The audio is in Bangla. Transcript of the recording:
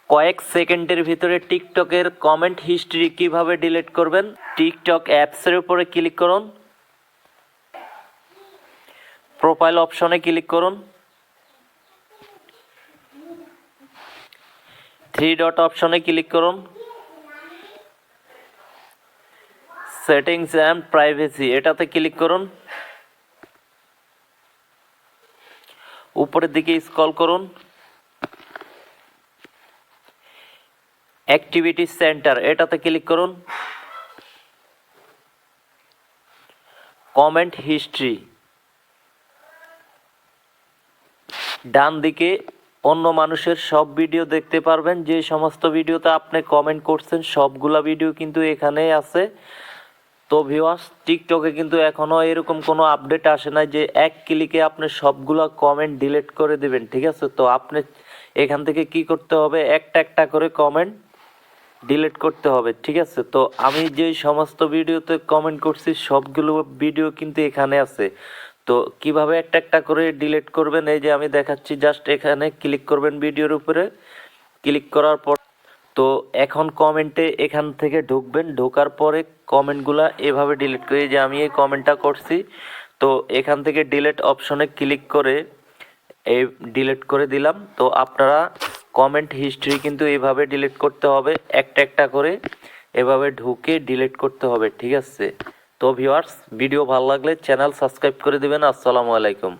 কয়েক সেকেন্ডের ভিতরে টিকটকের কমেন্ট হিস্ট্রি কিভাবে ডিলিট করবেন। টিকটক অ্যাপসের উপরে ক্লিক করুন, প্রোফাইল অপশনে ক্লিক করুন, 3 ডট অপশনে ক্লিক করুন, সেটিংস অ্যান্ড প্রাইভেসি এটাতে ক্লিক করুন, উপরের দিকে স্ক্রল করুন, অ্যাক্টিভিটি সেন্টার এটাতে ক্লিক করুন, কমেন্ট হিস্ট্রি ডান দিকে অন্য মানুষের সব ভিডিও দেখতে পারবেন। যে সমস্ত ভিডিওতে আপনি কমেন্ট করছেন সবগুলা ভিডিও কিন্তু এখানেই আছে। তো ভিউয়ার্স, টিকটকে কিন্তু এখনও এরকম কোনো আপডেট আসে নাই যে এক ক্লিকে আপনি সবগুলা কমেন্ট ডিলিট করে দেবেন, ঠিক আছে। তো আপনি এখান থেকে কি করতে হবে, একটা একটা করে কমেন্ট ডিলিট করতে হবে, ঠিক আছে। তো আমি যে সমস্ত ভিডিওতে কমেন্ট করছি সবগুলো ভিডিও কিন্তু এখানে আছে। তো কিভাবে একটা একটা করে ডিলিট করবেন, এই যে আমি দেখাচ্ছি, জাস্ট এখানে ক্লিক করবেন ভিডিওর উপরে, ক্লিক করার পর তো এখন কমেন্টে এখান থেকে ঢুকবেন, ঢোকার পরে কমেন্টগুলা এভাবে ডিলিট করে, যে আমি এই কমেন্টটা করছি, তো এখান থেকে ডিলিট অপশনে ক্লিক করে এই ডিলিট করে দিলাম। তো আপনারা কমেন্ট হিস্ট্রি কিন্তু এভাবে ডিলিট করতে হবে, একটা একটা করে এভাবে ঢুকে ডিলিট করতে হবে, ঠিক আছে। তো ভিউয়ার্স, ভিডিও ভালো লাগলে চ্যানেল সাবস্ক্রাইব করে দিবেন। আসসালামু আলাইকুম।